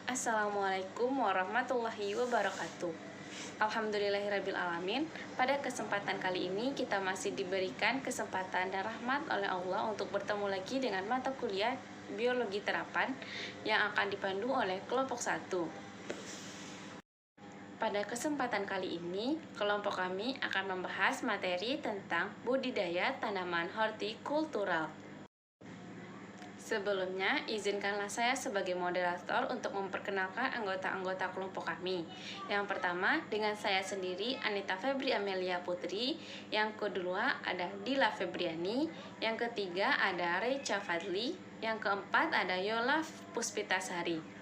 Assalamualaikum warahmatullahi wabarakatuh. Alhamdulillahirrabbilalamin. Pada kesempatan kali ini kita masih diberikan kesempatan dan rahmat oleh Allah untuk bertemu lagi dengan mata kuliah biologi terapan yang akan dipandu oleh kelompok 1. Pada kesempatan kali ini, kelompok kami akan membahas materi tentang budidaya tanaman hortikultural. Sebelumnya, izinkanlah saya sebagai moderator untuk memperkenalkan anggota-anggota kelompok kami. Yang pertama, dengan saya sendiri, Anita Febri Amelia Putri. Yang kedua, ada Dila Febriani. Yang ketiga, ada Recha Fadli. Yang keempat, ada Yola Puspitasari.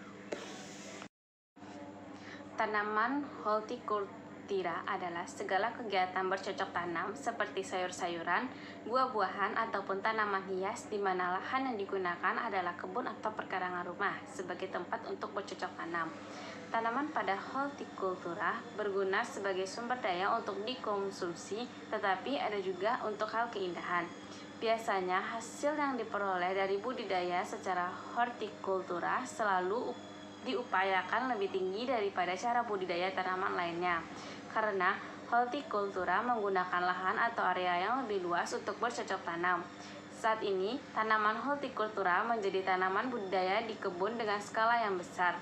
Tanaman hortikultura adalah segala kegiatan bercocok tanam seperti sayur-sayuran, buah-buahan, ataupun tanaman hias di mana lahan yang digunakan adalah kebun atau perkarangan rumah sebagai tempat untuk bercocok tanam. Tanaman pada hortikultura berguna sebagai sumber daya untuk dikonsumsi, tetapi ada juga untuk hal keindahan. Biasanya hasil yang diperoleh dari budidaya secara hortikultura selalu diupayakan lebih tinggi daripada cara budidaya tanaman lainnya, karena hortikultura menggunakan lahan atau area yang lebih luas untuk bercocok tanam. Saat ini, tanaman hortikultura menjadi tanaman budidaya di kebun dengan skala yang besar.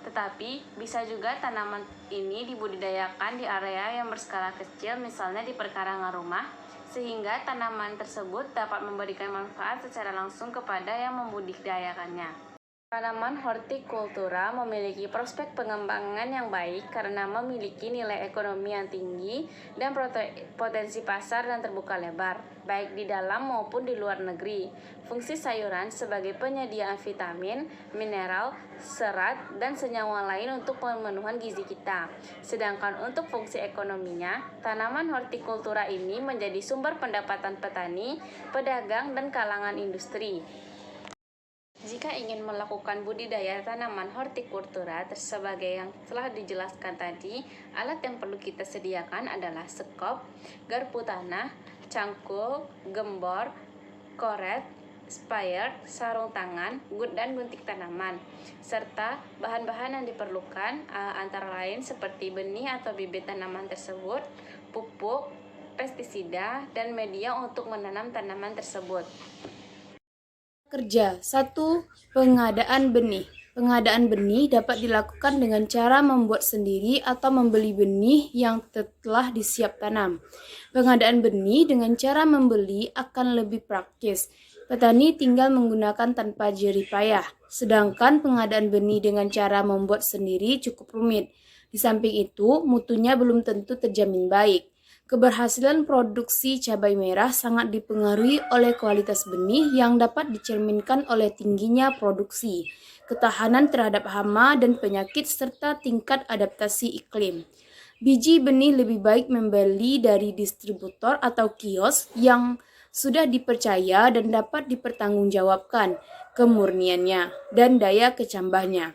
Tetapi, bisa juga tanaman ini dibudidayakan di area yang berskala kecil, misalnya di perkarangan rumah, sehingga tanaman tersebut dapat memberikan manfaat secara langsung kepada yang membudidayakannya. Tanaman hortikultura memiliki prospek pengembangan yang baik karena memiliki nilai ekonomi yang tinggi dan potensi pasar yang terbuka lebar, baik di dalam maupun di luar negeri. Fungsi sayuran sebagai penyediaan vitamin, mineral, serat, dan senyawa lain untuk pemenuhan gizi kita. Sedangkan untuk fungsi ekonominya, tanaman hortikultura ini menjadi sumber pendapatan petani, pedagang, dan kalangan industri. Jika ingin melakukan budidaya tanaman hortikultura sebagai yang telah dijelaskan tadi, alat yang perlu kita sediakan adalah sekop, garpu tanah, cangkul, gembor, koret, sprayer, sarung tangan, dan gunting tanaman, serta bahan-bahan yang diperlukan antara lain seperti benih atau bibit tanaman tersebut, pupuk, pestisida, dan media untuk menanam tanaman tersebut. Kerja 1. Pengadaan benih. Pengadaan benih dapat dilakukan dengan cara membuat sendiri atau membeli benih yang telah disiap tanam. Pengadaan benih dengan cara membeli akan lebih praktis. Petani tinggal menggunakan tanpa jerih payah, sedangkan pengadaan benih dengan cara membuat sendiri cukup rumit. Di samping itu, mutunya belum tentu terjamin baik. Keberhasilan produksi cabai merah sangat dipengaruhi oleh kualitas benih yang dapat dicerminkan oleh tingginya produksi, ketahanan terhadap hama dan penyakit, serta tingkat adaptasi iklim. Biji benih lebih baik membeli dari distributor atau kios yang sudah dipercaya dan dapat dipertanggungjawabkan kemurniannya dan daya kecambahnya.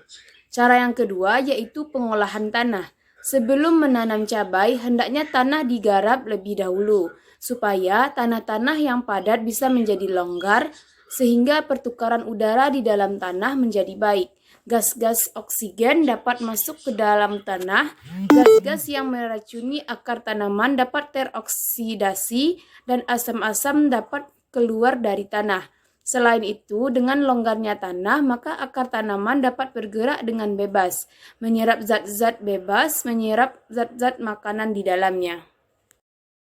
Cara yang kedua yaitu pengolahan tanah. Sebelum menanam cabai, hendaknya tanah digarap lebih dahulu, supaya tanah-tanah yang padat bisa menjadi longgar, sehingga pertukaran udara di dalam tanah menjadi baik. Gas-gas oksigen dapat masuk ke dalam tanah, gas-gas yang meracuni akar tanaman dapat teroksidasi, dan asam-asam dapat keluar dari tanah. Selain itu, dengan longgarnya tanah, maka akar tanaman dapat bergerak dengan bebas, menyerap zat-zat bebas, menyerap zat-zat makanan di dalamnya.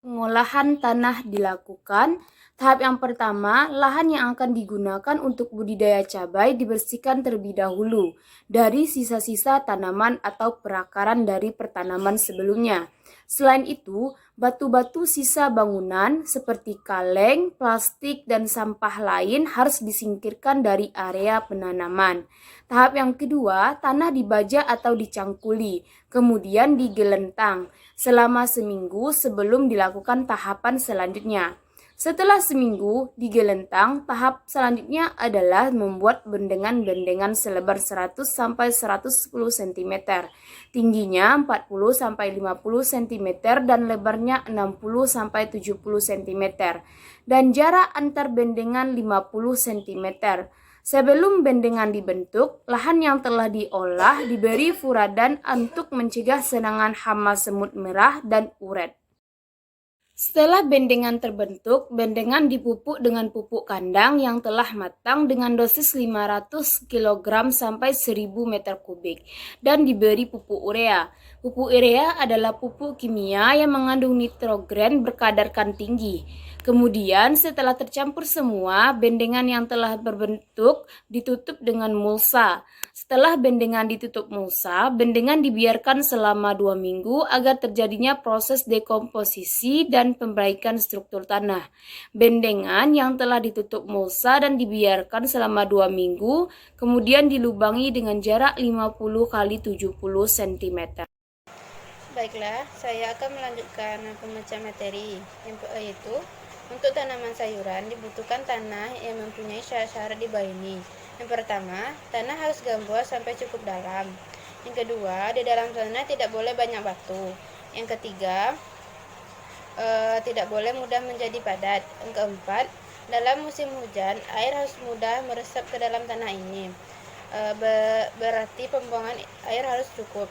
Pengolahan tanah dilakukan. Tahap yang pertama, lahan yang akan digunakan untuk budidaya cabai dibersihkan terlebih dahulu dari sisa-sisa tanaman atau perakaran dari pertanaman sebelumnya. Selain itu, batu-batu sisa bangunan seperti kaleng, plastik, dan sampah lain harus disingkirkan dari area penanaman. Tahap yang kedua, tanah dibaja atau dicangkuli, kemudian digelentang selama seminggu sebelum dilakukan tahapan selanjutnya. Setelah seminggu digelentang, tahap selanjutnya adalah membuat bendengan-bendengan selebar 100-110 cm, tingginya 40-50 cm dan lebarnya 60-70 cm, dan jarak antar bendengan 50 cm. Sebelum bendengan dibentuk, lahan yang telah diolah diberi furadan untuk mencegah serangan hama semut merah dan uret. Setelah bendengan terbentuk, bendengan dipupuk dengan pupuk kandang yang telah matang dengan dosis 500 kg sampai 1000 meter kubik dan diberi pupuk urea. Pupuk urea adalah pupuk kimia yang mengandung nitrogen berkadarkan tinggi. Kemudian setelah tercampur semua, bendengan yang telah berbentuk ditutup dengan mulsa. Setelah bendengan ditutup mulsa, bendengan dibiarkan selama 2 minggu agar terjadinya proses dekomposisi dan pembaikan struktur tanah. Bendengan yang telah ditutup mulsa dan dibiarkan selama 2 minggu, kemudian dilubangi dengan jarak 50 x 70 cm. Baiklah, saya akan melanjutkan pembaca materi, yaitu untuk tanaman sayuran dibutuhkan tanah yang mempunyai syarat-syarat di bawah ini. Yang pertama, tanah harus gambut sampai cukup dalam. Yang kedua, di dalam tanah tidak boleh banyak batu. Yang ketiga, tidak boleh mudah menjadi padat. Yang keempat, dalam musim hujan, air harus mudah meresap ke dalam tanah ini. Berarti pembuangan air harus cukup.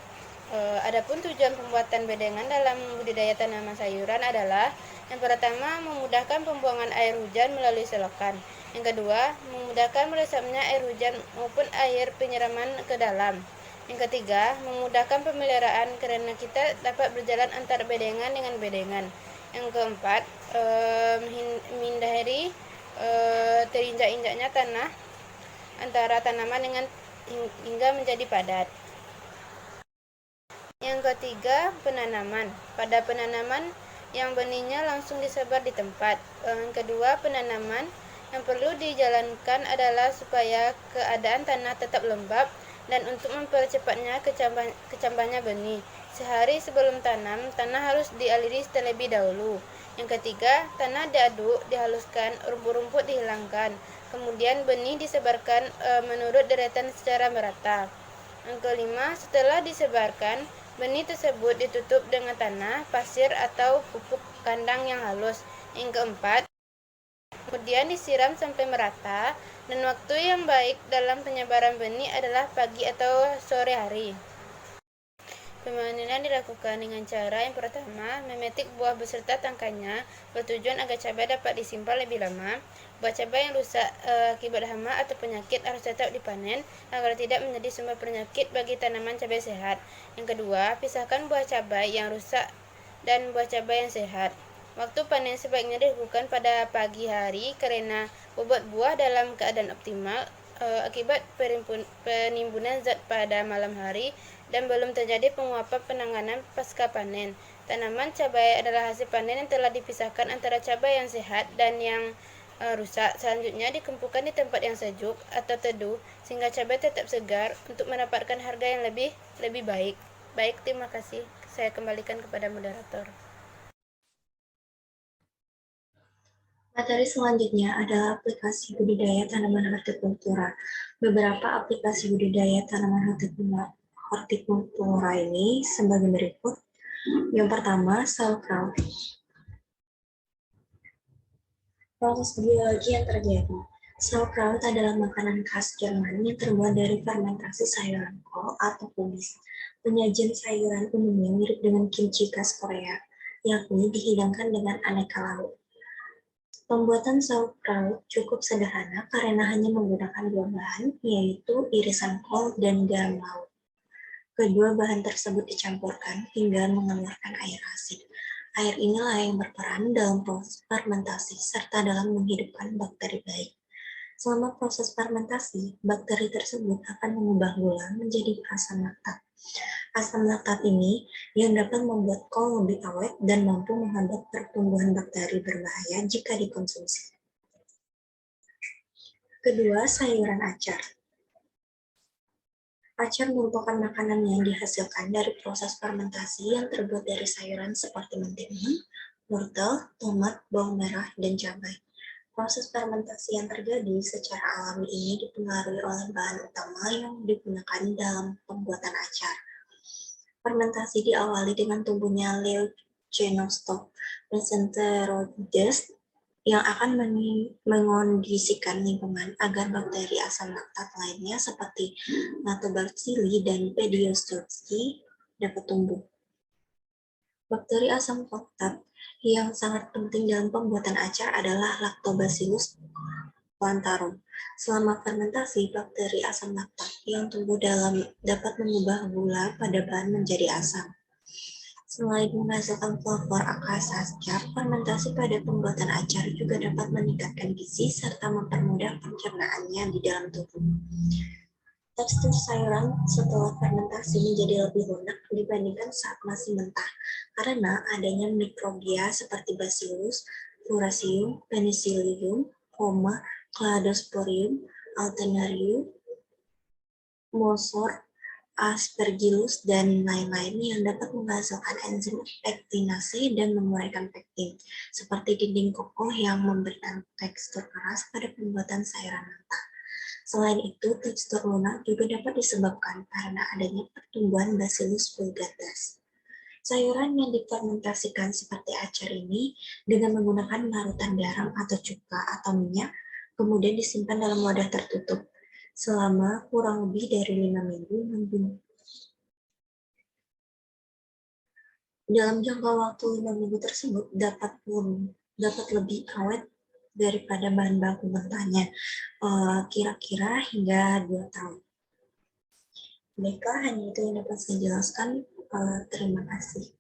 Adapun tujuan pembuatan bedengan dalam budidaya tanaman sayuran adalah yang pertama, memudahkan pembuangan air hujan melalui selokan. Yang kedua, memudahkan meresapnya air hujan maupun air penyiraman ke dalam. Yang ketiga, memudahkan pemeliharaan karena kita dapat berjalan antara bedengan dengan bedengan. Yang keempat, menghindari terinjak-injaknya tanah antara tanaman dengan hingga menjadi padat. Yang ketiga, penanaman. Pada penanaman yang benihnya langsung disebar di tempat. Yang kedua, penanaman yang perlu dijalankan adalah supaya keadaan tanah tetap lembab dan untuk mempercepatnya kecambahnya benih. Sehari sebelum tanam, tanah harus dialiri terlebih dahulu. Yang ketiga, tanah diaduk, dihaluskan, rumput-rumput dihilangkan. Kemudian benih disebarkan menurut deretan secara merata. Yang kelima, setelah disebarkan, benih tersebut ditutup dengan tanah, pasir, atau pupuk kandang yang halus. Yang keempat, kemudian disiram sampai merata, dan waktu yang baik dalam penyebaran benih adalah pagi atau sore hari. Pemanenan dilakukan dengan cara yang pertama, memetik buah beserta tangkainya, bertujuan agar cabai dapat disimpan lebih lama. Buah cabai yang rusak akibat hama atau penyakit harus tetap dipanen agar tidak menjadi sumber penyakit bagi tanaman cabai sehat. Yang kedua, pisahkan buah cabai yang rusak dan buah cabai yang sehat. Waktu panen sebaiknya dilakukan pada pagi hari karena bobot buah dalam keadaan optimal akibat penimbunan zat pada malam hari dan belum terjadi penguapan penanganan pasca panen. Tanaman cabai adalah hasil panen yang telah dipisahkan antara cabai yang sehat dan yang rusak. Selanjutnya dikumpulkan di tempat yang sejuk atau teduh sehingga cabai tetap segar untuk mendapatkan harga yang lebih baik. Baik, terima kasih. Saya kembalikan kepada moderator. Materi selanjutnya adalah aplikasi budidaya tanaman hortikultura. Beberapa aplikasi budidaya tanaman hortikultura ini sebagai berikut. Yang pertama, sauerkraut. Proses biologi yang terjadi. Sauerkraut adalah makanan khas Jerman yang terbuat dari fermentasi sayuran kol atau kubis. Penyajian sayuran umumnya mirip dengan kimchi khas Korea, yakni dihidangkan dengan aneka lauk. Pembuatan sauerkraut cukup sederhana karena hanya menggunakan dua bahan, yaitu irisan kol dan garam laut. Kedua bahan tersebut dicampurkan hingga mengeluarkan air asin. Air inilah yang berperan dalam proses fermentasi serta dalam menghidupkan bakteri baik. Selama proses fermentasi, bakteri tersebut akan mengubah gula menjadi asam laktat. Asam laktat ini yang dapat membuat kol lebih awet dan mampu menghambat pertumbuhan bakteri berbahaya jika dikonsumsi. Kedua, sayuran acar. Acar merupakan makanan yang dihasilkan dari proses fermentasi yang terbuat dari sayuran seperti mentimun, wortel, tomat, bawang merah, dan cabai. Proses fermentasi yang terjadi secara alami ini dipengaruhi oleh bahan utama yang digunakan dalam pembuatan acar. Fermentasi diawali dengan tumbuhnya Leugenostoc mesenteroides yang akan mengondisikan lingkungan agar bakteri asam laktat lainnya seperti Lactobacilli dan Pediostrepsi dapat tumbuh. Bakteri asam laktat yang sangat penting dalam pembuatan acar adalah Lactobacillus plantarum. Selama fermentasi, bakteri asam laktat yang tumbuh dapat mengubah gula pada bahan menjadi asam. Selain menghasilkan flavor khas acar, fermentasi pada pembuatan acar juga dapat meningkatkan gizi serta mempermudah pencernaannya di dalam tubuh. Tekstur sayuran setelah fermentasi menjadi lebih lunak dibandingkan saat masih mentah karena adanya mikrobia seperti Bacillus, Fusarium, Penicillium, Cladosporium, Alternarium, Mosor, Aspergillus, dan lain-lain yang dapat menghasilkan enzim pektinase dan menguraikan pektin, seperti dinding kokoh yang memberikan tekstur keras pada pembuatan sayuran mentah. Selain itu, tekstur lunak juga dapat disebabkan karena adanya pertumbuhan Bacillus vulgaris. Sayuran yang difermentasikan seperti acar ini dengan menggunakan larutan garam atau cuka atau minyak, kemudian disimpan dalam wadah tertutup selama kurang lebih dari 5 minggu. Dalam jangka waktu 5 minggu tersebut dapat lebih awet daripada bahan baku mentahnya, kira-kira hingga 2 tahun. Baiklah, hanya itu yang dapat saya jelaskan. Terima kasih.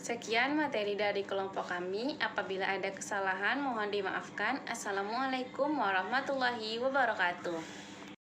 Sekian materi dari kelompok kami. Apabila ada kesalahan, mohon dimaafkan. Assalamualaikum warahmatullahi wabarakatuh.